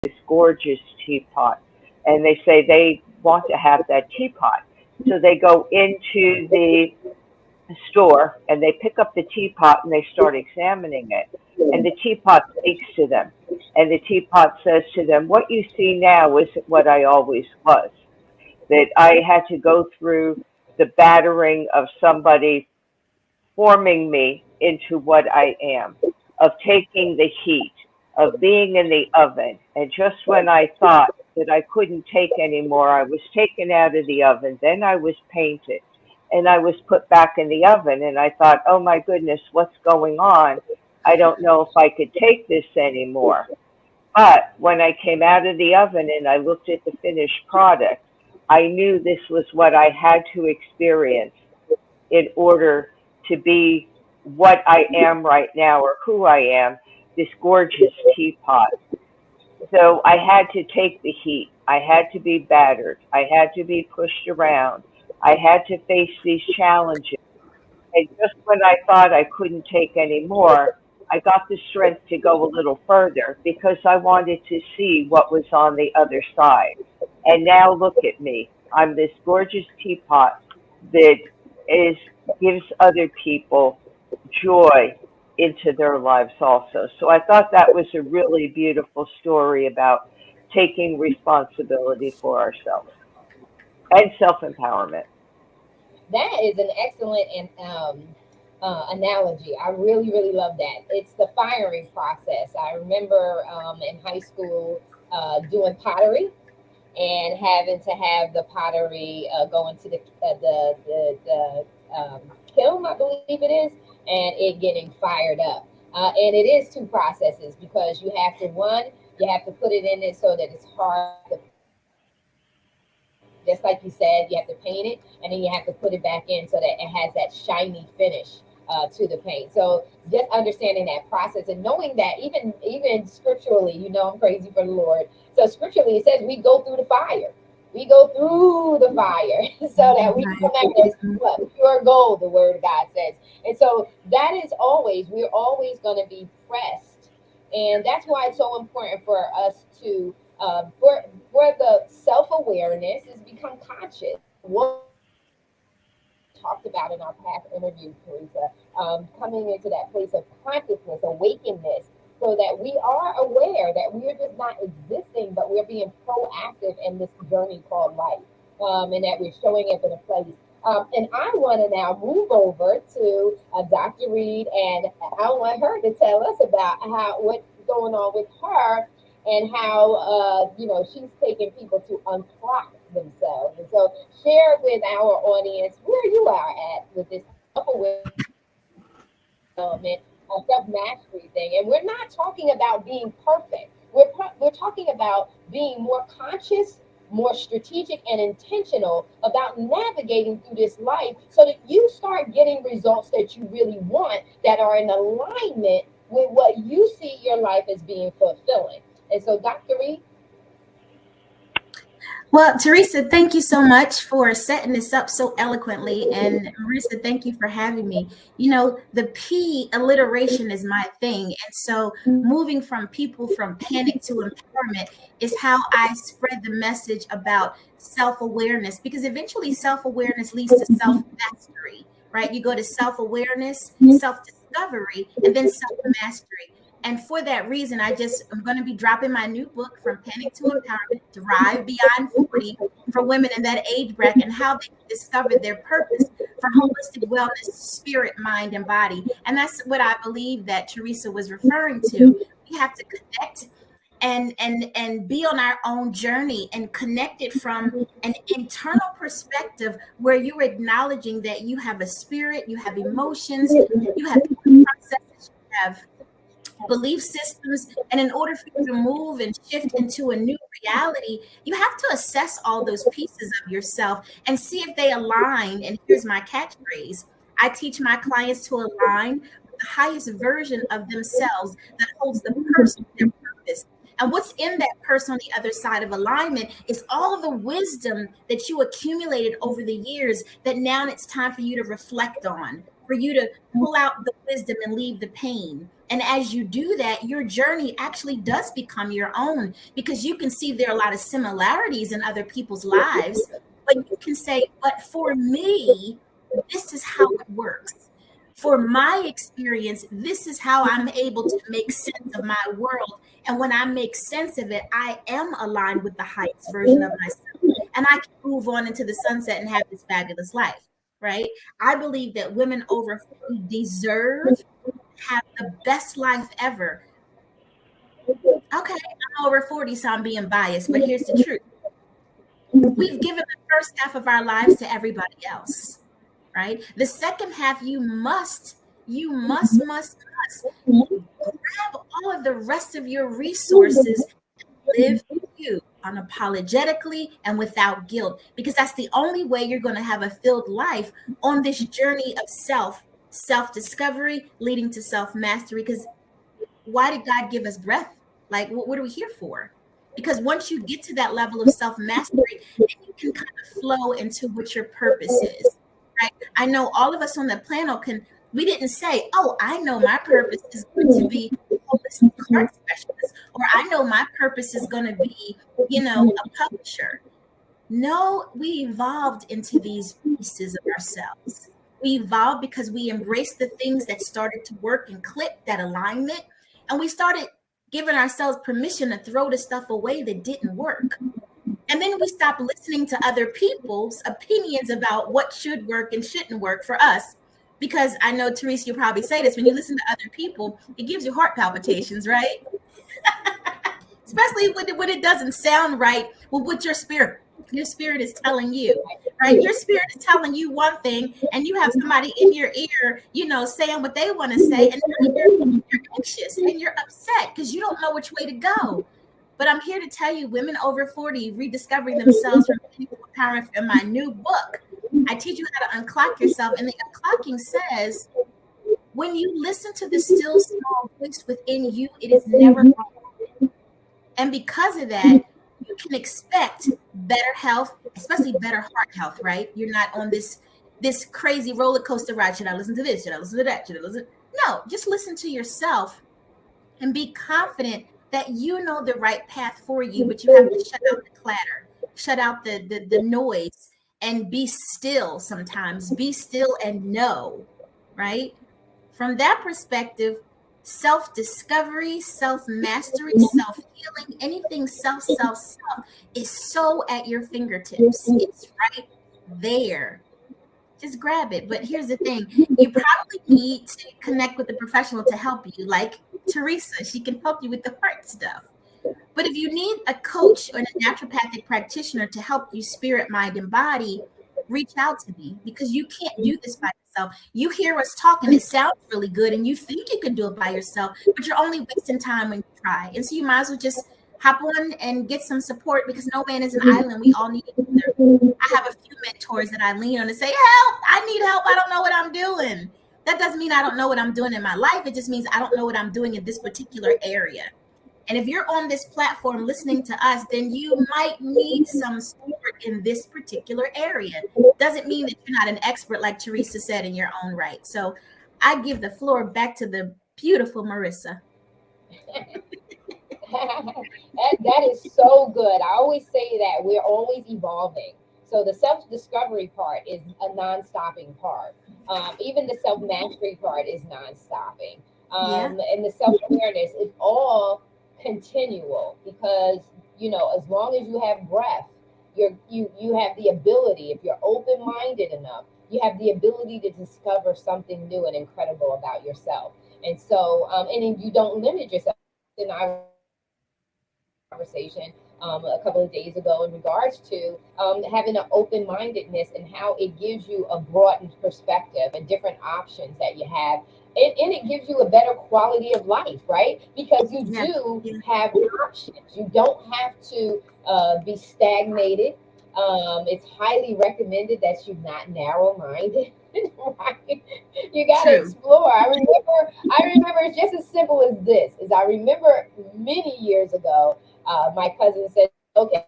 this gorgeous teapot, and they say they want to have that teapot. So they go into the store and they pick up the teapot and they start examining it. And the teapot speaks to them. And the teapot says to them, "What you see now isn't what I always was. That I had to go through the battering of somebody forming me into what I am, of taking the heat, of being in the oven. And just when I thought that I couldn't take anymore, I was taken out of the oven. Then I was painted and I was put back in the oven. And I thought, oh my goodness, what's going on? I don't know if I could take this anymore. But when I came out of the oven and I looked at the finished product, I knew this was what I had to experience in order to be what I am right now or who I am, this gorgeous teapot. So I had to take the heat. I had to be battered. I had to be pushed around. I had to face these challenges. And just when I thought I couldn't take any more, I got the strength to go a little further because I wanted to see what was on the other side. And now look at me. I'm this gorgeous teapot that is gives other people joy into their lives also. So I thought that was a really beautiful story about taking responsibility for ourselves and self-empowerment. That is an excellent analogy. I really, really love that. It's the firing process. I remember in high school doing pottery and having to have the pottery go into the kiln, I believe it is, and it getting fired up. And it is two processes because you have to one, you have to put it in it so that it's hard to just like you said, you have to paint it and then you have to put it back in so that it has that shiny finish to the paint. So just understanding that process and knowing that even scripturally, I'm crazy for the Lord. So scripturally, it says we go through the fire. We go through the fire so that we come out as what? Pure gold, the word of God says. And so that is we're always going to be pressed. And that's why it's so important for us to for the self-awareness is become conscious. What we talked about in our past interview, Teresa, coming into that place of consciousness, awakeness, so that we are aware that we are just not existing, but we're being proactive in this journey called life, and that we're showing up in a place. And I want to now move over to Dr. Reed, and I want her to tell us about what's going on with her and how she's taking people to unclock themselves. And so share with our audience where you are at with this self-awareness development, self-mastery thing. And we're not talking about being perfect. We're talking about being more conscious, more strategic and intentional about navigating through this life so that you start getting results that you really want that are in alignment with what you see your life as being fulfilling. And so, Dr. Reed. Well, Teresa, thank you so much for setting this up so eloquently. And Marissa, thank you for having me. The P alliteration is my thing. And so moving from people from panic to empowerment is how I spread the message about self-awareness, because eventually self-awareness leads to self-mastery, right? You go to self-awareness, self-discovery, and then self-mastery. And for that reason, I'm going to be dropping my new book, From Panic to Empowerment, Thrive Beyond 40, for women in that age bracket and how they can discover their purpose for holistic wellness, spirit, mind, and body. And that's what I believe that Teresa was referring to. We have to connect and be on our own journey and connect it from an internal perspective where you're acknowledging that you have a spirit, you have emotions, you have processes, you have belief systems, and in order for you to move and shift into a new reality, you have to assess all those pieces of yourself and see if they align. And here's my catchphrase: I teach my clients to align with the highest version of themselves that holds the person their purpose. And what's in that person on the other side of alignment is all of the wisdom that you accumulated over the years that now it's time for you to reflect on, for you to pull out the wisdom and leave the pain. And as you do that, your journey actually does become your own, because you can see there are a lot of similarities in other people's lives, but you can say, but for me, this is how it works. For my experience, this is how I'm able to make sense of my world. And when I make sense of it, I am aligned with the highest version of myself. And I can move on into the sunset and have this fabulous life, right? I believe that women over 40 deserve have the best life ever. Okay, I'm over 40, so I'm being biased, but here's the truth. We've given the first half of our lives to everybody else, right? The second half, you must grab all of the rest of your resources and live you unapologetically and without guilt, because that's the only way you're going to have a filled life on this journey of self-discovery leading to self-mastery. Because why did God give us breath? Like, what are we here for? Because once you get to that level of self-mastery, then you can kind of flow into what your purpose is, right? I know all of us on the panel we didn't say, oh, I know my purpose is going to be a holistic heart specialist, or I know my purpose is going to be, a publisher. No, we evolved into these pieces of ourselves. We evolved because we embraced the things that started to work and click, that alignment. And we started giving ourselves permission to throw the stuff away that didn't work. And then we stopped listening to other people's opinions about what should work and shouldn't work for us. Because I know, Teresa, you'll probably say this, when you listen to other people, it gives you heart palpitations, right? Especially when it doesn't sound right with what your spirit is telling you, right? Your spirit is telling you one thing, and you have somebody in your ear, saying what they want to say, and you're anxious and you're upset because you don't know which way to go. But I'm here to tell you, women over 40 rediscovering themselves from empowerment. In my new book, I teach you how to unclock yourself, and the unclocking says, when you listen to the still small voice within you, it is never wrong. And because of that, you can expect better health, especially better heart health, right? You're not on this crazy roller coaster ride. Should I listen to this? Should I listen to that? Should I listen? No, just listen to yourself and be confident that you know the right path for you, but you have to shut out the clatter, shut out the noise, and be still sometimes. Be still and know, right? From that perspective, self-discovery, self-mastery, self-healing, anything self is so at your fingertips. It's right there. Just grab it. But here's the thing. You probably need to connect with a professional to help you, like Teresa. She can help you with the heart stuff. But if you need a coach or a naturopathic practitioner to help you spirit, mind, and body, reach out to me, because you can't do this by yourself. You hear us talking, it sounds really good, and you think you can do it by yourself, but you're only wasting time when you try. And so you might as well just hop on and get some support, because no man is an island. We all need each other. I have a few mentors that I lean on and say, help, I need help. I don't know what I'm doing. That doesn't mean I don't know what I'm doing in my life. It just means I don't know what I'm doing in this particular area. And if you're on this platform listening to us, then you might need some support in this particular area. Doesn't mean that you're not an expert, like Teresa said, in your own right. So I give the floor back to the beautiful Marissa. That is so good. I always say that we're always evolving. So the self-discovery part is a non-stopping part. Even the self-mastery part is non-stopping. And the self-awareness is all continual, because as long as you have breath, you have the ability, if you're open-minded enough, you have the ability to discover something new and incredible about yourself. And so and you don't limit yourself. In our conversation a couple of days ago in regards to having an open-mindedness and how it gives you a broadened perspective and different options that you have. And it gives you a better quality of life, right? Because you do have options. You don't have to be stagnated. It's highly recommended that you're not narrow-minded. Right? You got to explore. I remember it's just as simple as this. I remember many years ago, my cousin said, okay,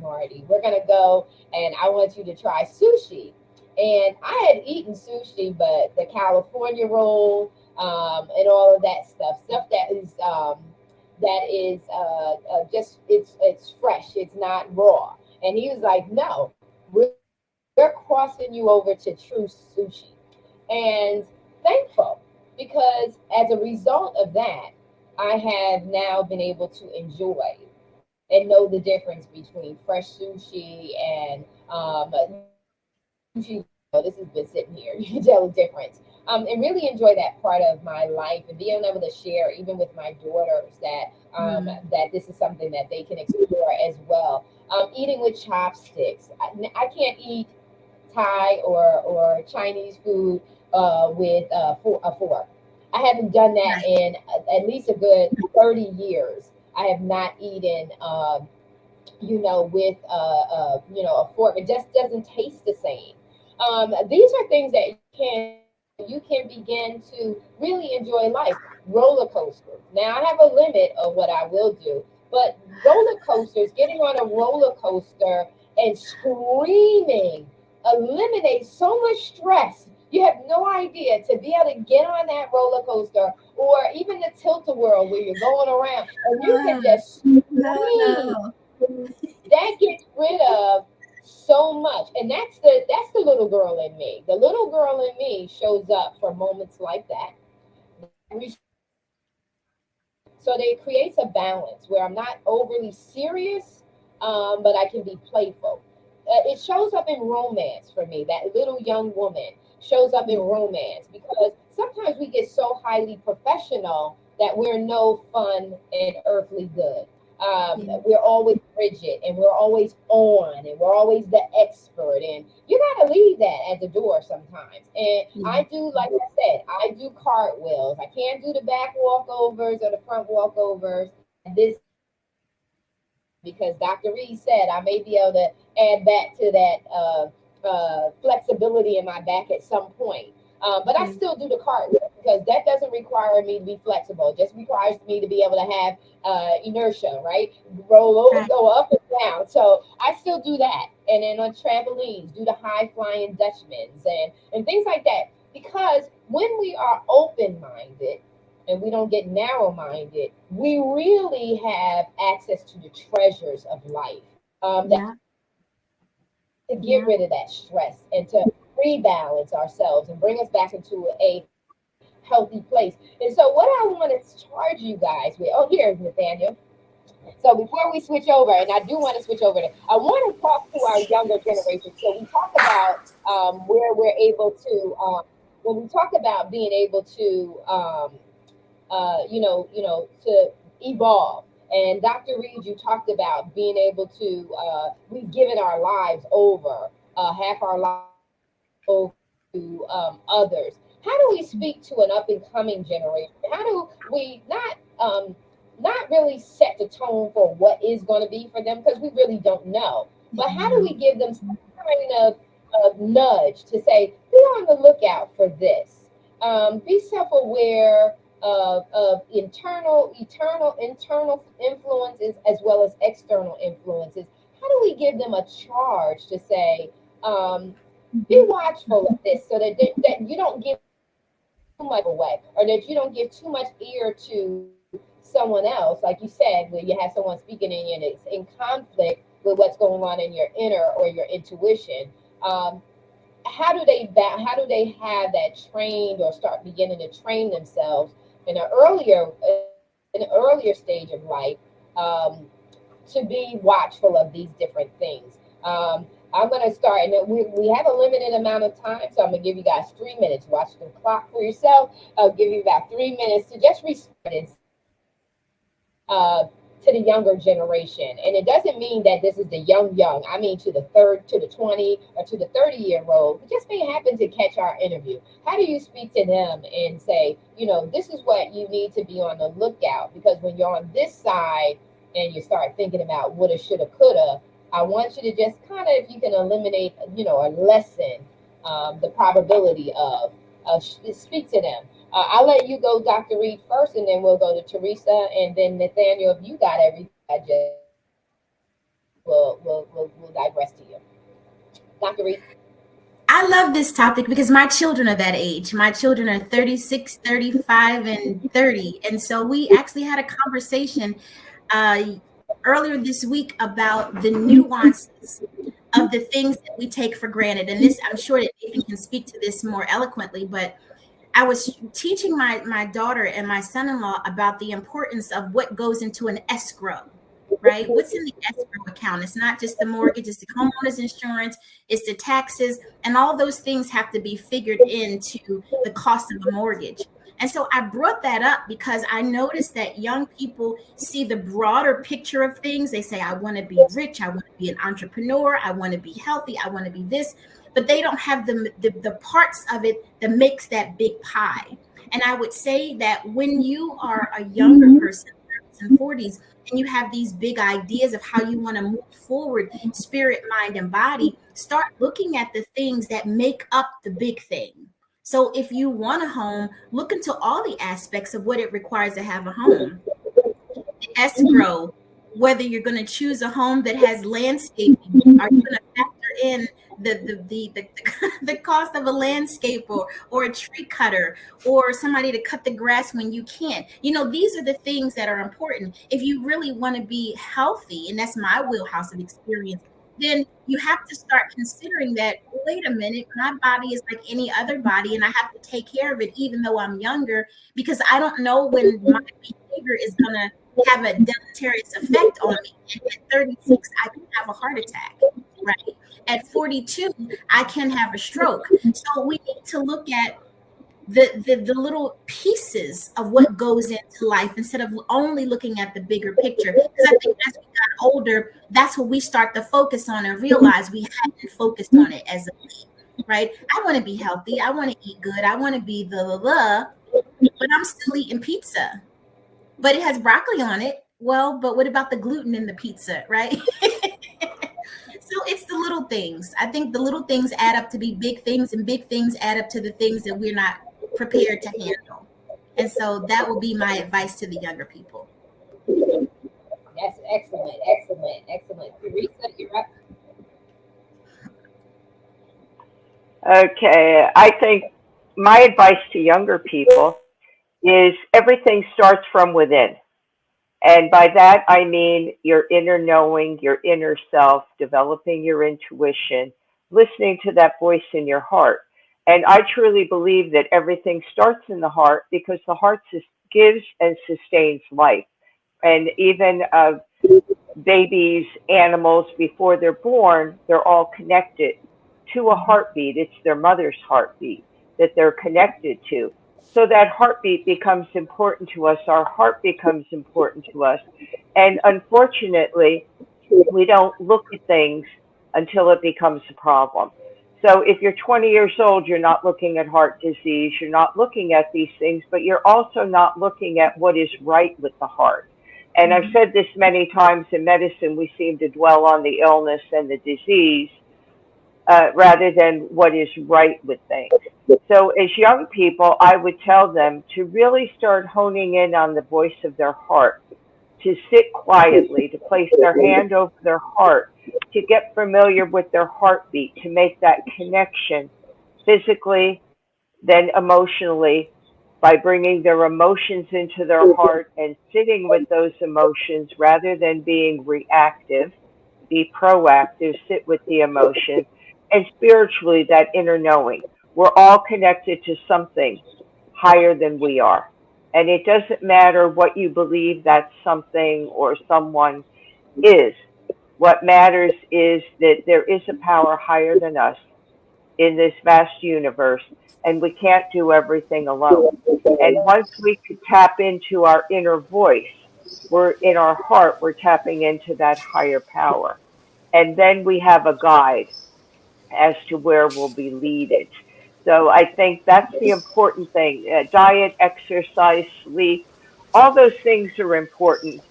Marty, we're going to go and I want you to try sushi. And I had eaten sushi, but the California roll, and all of that stuff that is just it's fresh, it's not raw. And he was like, no, we're crossing you over to true sushi. And thankful, because as a result of that, I have now been able to enjoy and know the difference between fresh sushi and sushi. This has been sitting here. You can tell the difference. And really enjoy that part of my life and being able to share, even with my daughters, that this is something that they can explore as well. Eating with chopsticks. I can't eat Thai or Chinese food with a fork. I haven't done that Right. in at least a good 30 years. I have not eaten, with a fork. It just doesn't taste the same. These are things that you can begin to really enjoy life. Roller coasters. Now I have a limit of what I will do, but roller coasters, getting on a roller coaster and screaming eliminates so much stress. You have no idea, to be able to get on that roller coaster or even the tilt-a-whirl where you're going around and you can Ah, just no, scream. no. That gets rid of so much. And that's the little girl in me. The little girl in me shows up for moments like that. So it creates a balance where I'm not overly serious, but I can be playful. It shows up in romance for me. That little young woman shows up in romance because sometimes we get so highly professional that we're no fun and earthly good. Yeah, We're always rigid and we're always on and we're always the expert. And you got to leave that at the door sometimes. And yeah, I do, like I said, I do cartwheels. I can't do the back walkovers or the front walkovers at this, because Dr. Reed said I may be able to add back to that flexibility in my back at some point. But I yeah, still do the cartwheel because that doesn't require me to be flexible. It just requires me to be able to have inertia, right? Roll over, right. go up and down. So I still do that. And then on trampolines, do the high flying Dutchmans and things like that. Because when we are open minded, and we don't get narrow minded, we really have access to the treasures of life. That Yeah, to get yeah. rid of that stress and to rebalance ourselves and bring us back into a healthy place. And so, what I want to charge you guys with, oh, here's Nathaniel. So before we switch over, and I do want to switch over, I want to talk to our younger generation. So we talk about where we're able to, when we talk about being able to to evolve. And Dr. Reed, you talked about being able to, we've given our lives over, half our lives over to others. How do we speak to an up and coming generation? How do we not really set the tone for what is going to be for them because we really don't know. But how do we No. give them some kind of nudge to say, be on the lookout for this? Be self-aware of internal influences as well as external influences. How do we give them a charge to say, be Mhm. watchful of this so that you don't give too much away or that you don't give too much ear to someone else, like you said, where you have someone speaking in you and it's in conflict with what's going on in your inner or your intuition. Um, how do they have that trained or start beginning to train themselves in an earlier stage of life, um, to be watchful of these different things? I'm going to start, and we have a limited amount of time, so I'm going to give you guys 3 minutes. Watch the clock for yourself. I'll give you about 3 minutes to just respond and say to the younger generation. And it doesn't mean that this is the young. I mean to the 20 or to the 30-year-old. It just may happen to catch our interview. How do you speak to them and say, this is what you need to be on the lookout? Because when you're on this side and you start thinking about woulda, shoulda, coulda, I want you to just kind of, if you can eliminate, or lessen the probability of speak to them. I'll let you go, Dr. Reed, first, and then we'll go to Teresa, and then Nathaniel. If you got everything I just said, we'll digress to you. Dr. Reed. I love this topic because my children are that age. My children are 36, 35, and 30. And so we actually had a conversation uh, earlier this week about the nuances of the things that we take for granted. And this, I'm sure that Nathan can speak to this more eloquently, but I was teaching my daughter and my son-in-law about the importance of what goes into an escrow, right? What's in the escrow account? It's not just the mortgage, it's the homeowner's insurance, it's the taxes, and all those things have to be figured into the cost of a mortgage. And so I brought that up because I noticed that young people see the broader picture of things. They say, I want to be rich, I want to be an entrepreneur, I want to be healthy, I want to be this, but they don't have the parts of it that makes that big pie. And I would say that when you are a younger person, 30s and 40s, and you have these big ideas of how you want to move forward, spirit, mind, and body, start looking at the things that make up the big thing. So if you want a home, look into all the aspects of what it requires to have a home. The escrow, whether you're going to choose a home that has landscaping, are you going to factor in the cost of a landscaper or a tree cutter or somebody to cut the grass when you can't? You know, these are the things that are important. If you really want to be healthy, and that's my wheelhouse of experience, then you have to start considering that, wait a minute, my body is like any other body, and I have to take care of it even though I'm younger, because I don't know when my behavior is going to have a deleterious effect on me. At 36, I can have a heart attack, right? At 42, I can have a stroke. So we need to look at the little pieces of what goes into life instead of only looking at the bigger picture. Because I think as we got older, that's what we start to focus on and realize we hadn't focused on it as a kid, right? I want to be healthy. I want to eat good. I want to be but I'm still eating pizza. But it has broccoli on it. Well, but what about the gluten in the pizza, right? So it's the little things. I think the little things add up to be big things, and big things add up to the things that we're not prepared to handle. And so that will be my advice to the younger people. That's excellent, excellent, excellent. Marissa, you're up. Okay, I think my advice to younger people is everything starts from within. And by that, I mean your inner knowing, your inner self, developing your intuition, listening to that voice in your heart. And I truly believe that everything starts in the heart because the heart gives and sustains life. And even babies, animals, before they're born, they're all connected to a heartbeat. It's their mother's heartbeat that they're connected to. So that heartbeat becomes important to us. Our heart becomes important to us. And unfortunately, we don't look at things until it becomes a problem. So if you're 20 years old, you're not looking at heart disease, you're not looking at these things, but you're also not looking at what is right with the heart. And I've said this many times, in medicine, we seem to dwell on the illness and the disease rather than what is right with things. So as young people, I would tell them to really start honing in on the voice of their heart, to sit quietly, to place their hand over their heart, to get familiar with their heartbeat, to make that connection physically, then emotionally, by bringing their emotions into their heart and sitting with those emotions rather than being reactive. Be proactive, sit with the emotion, and spiritually, that inner knowing. We're all connected to something higher than we are. And it doesn't matter what you believe that something or someone is. What matters is that there is a power higher than us in this vast universe, and we can't do everything alone. And once we could tap into our inner voice, we're in our heart, we're tapping into that higher power. And then we have a guide as to where we'll be leaded. So I think that's the important thing. Diet, exercise, sleep, all those things are important.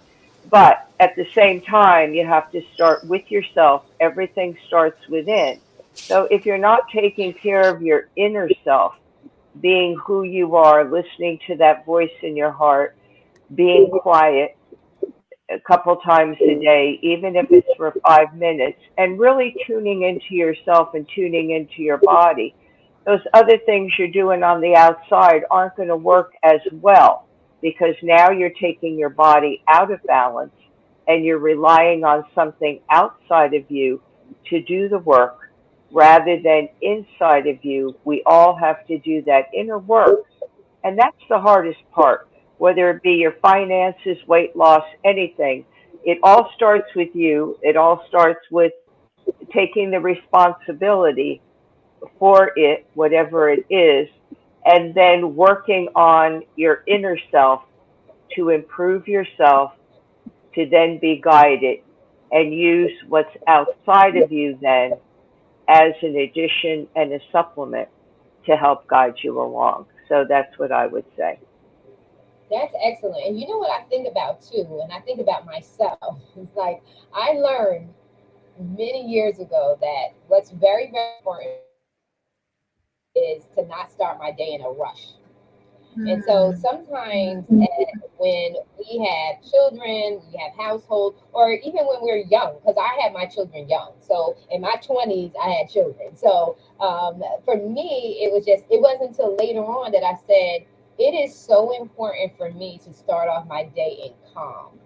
But at the same time, you have to start with yourself. Everything starts within. So if you're not taking care of your inner self, being who you are, listening to that voice in your heart, being quiet, a couple times a day, even if it's for 5 minutes, and really tuning into yourself and tuning into your body. Those other things you're doing on the outside aren't going to work as well because now you're taking your body out of balance and you're relying on something outside of you to do the work rather than inside of you. We all have to do that inner work. And that's the hardest part, whether it be your finances, weight loss, anything. It all starts with you. It all starts with taking the responsibility for it, whatever it is, and then working on your inner self to improve yourself, to then be guided and use what's outside of you then as an addition and a supplement to help guide you along. So that's what I would say. That's excellent. And you know what I think about too, and I think about myself. It's like I learned many years ago that what's very, very important is to not start my day in a rush. And so Mm, sometimes when we have children, we have household, or even when we're young, because I had my children young. So in my 20s, I had children. So for me, it was just, it wasn't until later on that I said, it is so important for me to start off my day in calm,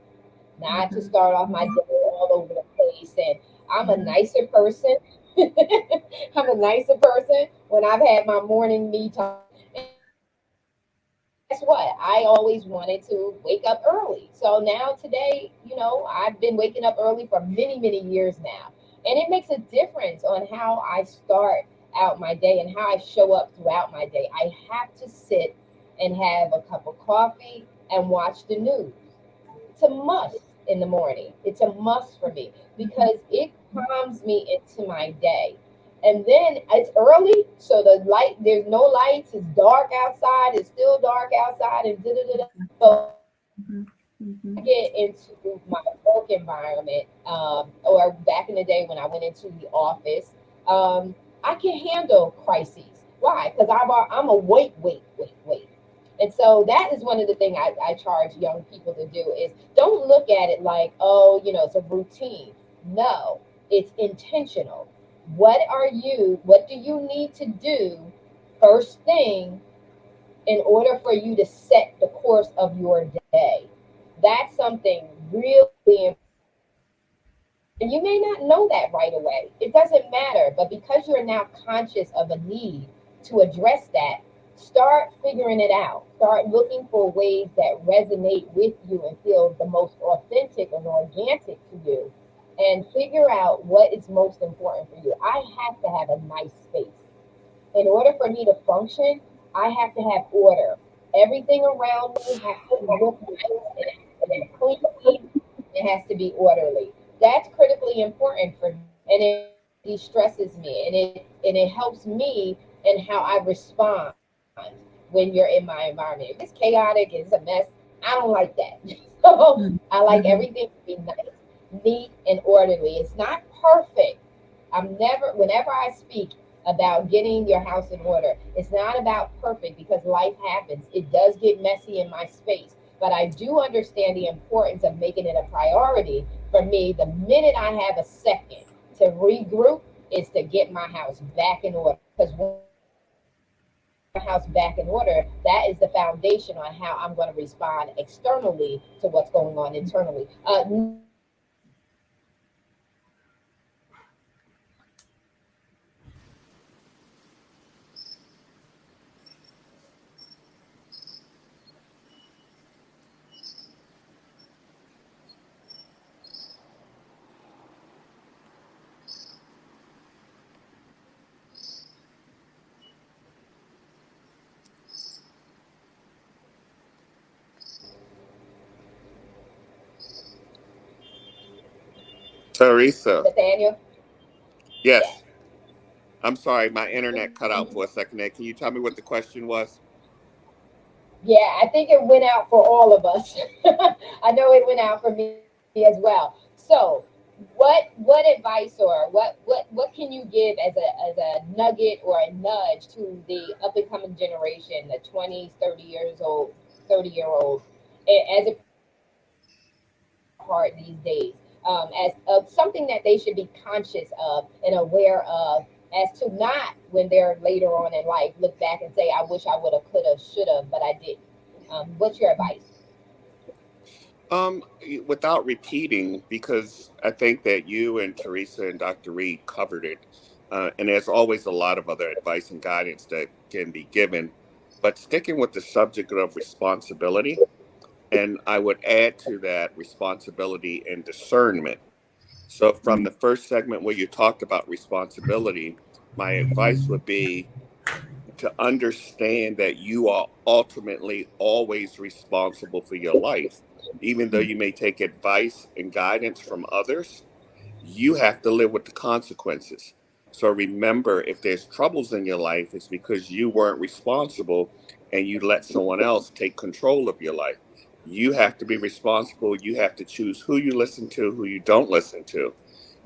not to mhm, start off my day all over the place. And I'm a mhm, nicer person. I'm a nicer person when I've had my morning me time. Guess what? I always wanted to wake up early. So now today, I've been waking up early for many, many years now. And it makes a difference on how I start out my day and how I show up throughout my day. I have to sit and have a cup of coffee and watch the news. It's a must in the morning. It's a must for me because it calms me into my day. And then it's early, so there's no lights, it's dark outside, it's still dark outside, and da da da da. So mhm, I mhm, get into my work environment, or back in the day when I went into the office, I can handle crises. Why? Because I'm a wait. And so that is one of the things I charge young people to do is don't look at it like, oh, it's a routine. No, it's intentional. What do you need to do first thing in order for you to set the course of your day? That's something really, and you may not know that right away. It doesn't matter. But because you're now conscious of a need to address that, start figuring it out. Start looking for ways that resonate with you and feel the most authentic and organic to you. And figure out what is most important for you. I have to have a nice space. In order for me to function, I have to have order. Everything around me has to look nice. It has to be clean. It has to be orderly. That's critically important for me, and it de-stresses me, and it helps me in how I respond when you're in my environment. If it's chaotic, it's a mess. I don't like that. So mhm, I like mhm, everything to be nice, neat, and orderly. It's not perfect. Whenever I speak about getting your house in order, it's not about perfect because life happens. It does get messy in my space, but I do understand the importance of making it a priority for me. The minute I have a second to regroup, is to get my house back in order. Because when my house back in order, that is the foundation on how I'm going to respond externally to what's going on internally. Teresa, Nathaniel, yes. yes. I'm sorry, my internet cut out for a second there. Can you tell me what the question was? Yeah, I think it went out for all of us. I know it went out for me as well. So, what advice or what can you give as a nugget or a nudge to the up and coming generation, the 20s, 30 years old, 30-year olds, as it pertains to heart these days, as something that they should be conscious of and aware of, as to not, when they're later on in life, look back and say, I wish I would have, could have, should have, but I didn't. What's your advice? Without repeating, because I think that you and Teresa and Dr. Reed covered it, and there's always a lot of other advice and guidance that can be given, but sticking with the subject of responsibility, and I would add to that responsibility and discernment. So, from the first segment where you talked about responsibility, my advice would be to understand that you are ultimately always responsible for your life. Even though you may take advice and guidance from others, you have to live with the consequences. So remember, if there's troubles in your life, it's because you weren't responsible and you let someone else take control of your life. You have to be responsible. You have to choose who you listen to, who you don't listen to.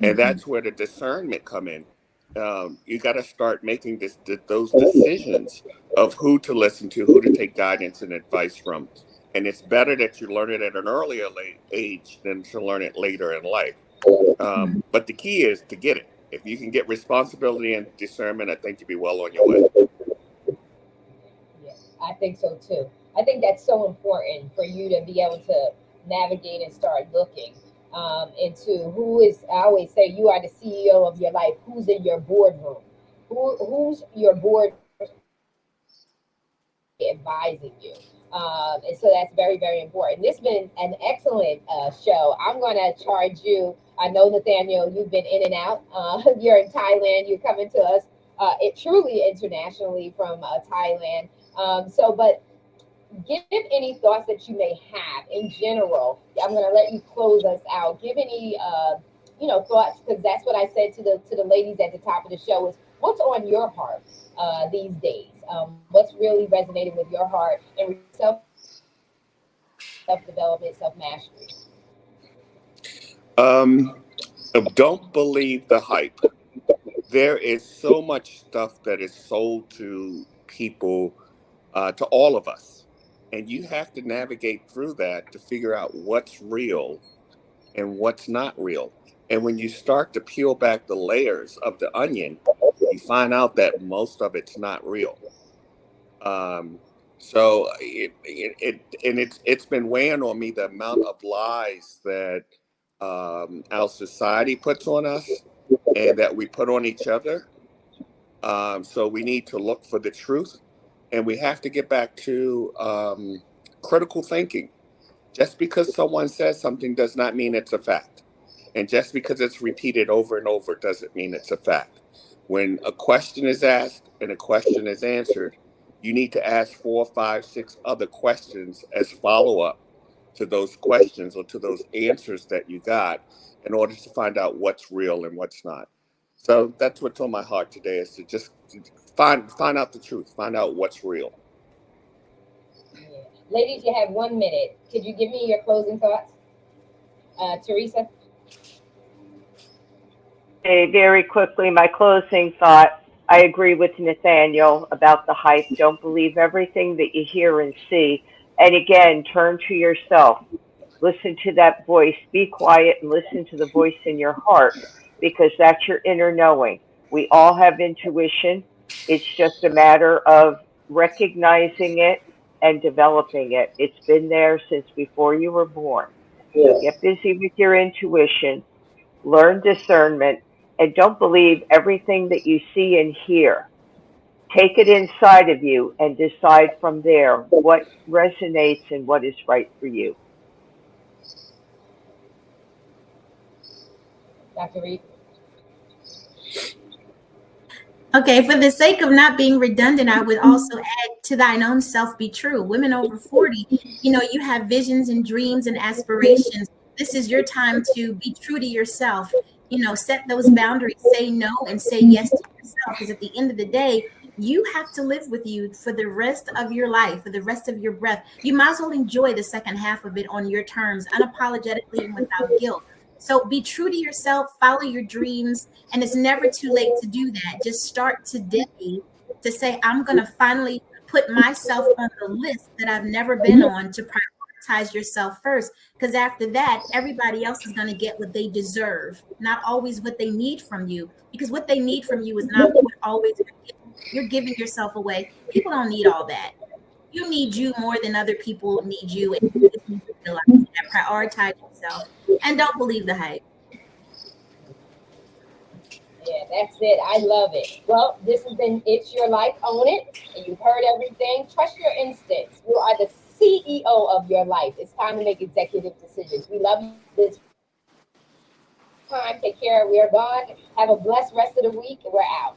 And Mhm. that's where the discernment come in. You got to start making those decisions of who to listen to, who to take guidance and advice from. And it's better that you learn it at an earlier age than to learn it later in life. But the key is to get it. If you can get responsibility and discernment, I think you'll be well on your way. Yeah, I think so too. I think that's so important for you to be able to navigate and start looking into who is. I always say you are the CEO of your life. Who's in your boardroom? Who's your board advising you? And so that's very, very important. This has been an excellent show. I'm going to charge you. I know, Nathaniel, you've been in and out. You're in Thailand. You're coming to us it truly internationally from Thailand. But give any thoughts that you may have in general. I'm going to let you close us out. Give any, thoughts, because that's what I said to the ladies at the top of the show is what's on your heart these days. What's really resonating with your heart and self development, self mastery. Um, don't believe the hype. There is so much stuff that is sold to people, to all of us. And you have to navigate through that to figure out what's real and what's not real. And when you start to peel back the layers of the onion, you find out that most of it's not real. Um, so it's been weighing on me the amount of lies that our society puts on us and that we put on each other. So we need to look for the truth, and we have to get back to critical thinking. Just because someone says something does not mean it's a fact. And just because it's repeated over and over doesn't mean it's a fact. When a question is asked and a question is answered, you need to ask four, five, six other questions as follow up to those questions or to those answers that you got in order to find out what's real and what's not. So that's what's on my heart today is to just find out the truth, find out what's real. Yeah. Ladies, you have 1 minute. Could you give me your closing thoughts? Teresa? Okay, very quickly, my closing thought. I agree with Nathaniel about the hype. Don't believe everything that you hear and see. And again, turn to yourself. Listen to that voice. Be quiet and listen to the voice in your heart because that's your inner knowing. We all have intuition. It's just a matter of recognizing it and developing it. It's been there since before you were born. So get busy with your intuition, learn discernment, and don't believe everything that you see and hear. Take it inside of you and decide from there what resonates and what is right for you. Dr. Reed? Okay, for the sake of not being redundant, I would also add to thine own self be true. Women over 40, you have visions and dreams and aspirations. This is your time to be true to yourself. Set those boundaries, say no and say yes to yourself. Because at the end of the day, you have to live with you for the rest of your life, for the rest of your breath. You might as well enjoy the second half of it on your terms, unapologetically and without guilt. So be true to yourself, follow your dreams, and it's never too late to do that. Just start today to say, I'm going to finally put myself on the list that I've never been on to prioritize yourself first, because after that, everybody else is going to get what they deserve, not always what they need from you, because what they need from you is not what always you're giving yourself away. People don't need all that. You need you more than other people need you. And you just need to realize that. Prioritize yourself and don't believe the hype. Yeah, that's it. I love it. Well, this has been It's Your Life, Own It. And you've heard everything. Trust your instincts. You are the CEO of your life. It's time to make executive decisions. We love you this time. Take care. We are gone. Have a blessed rest of the week. We're out.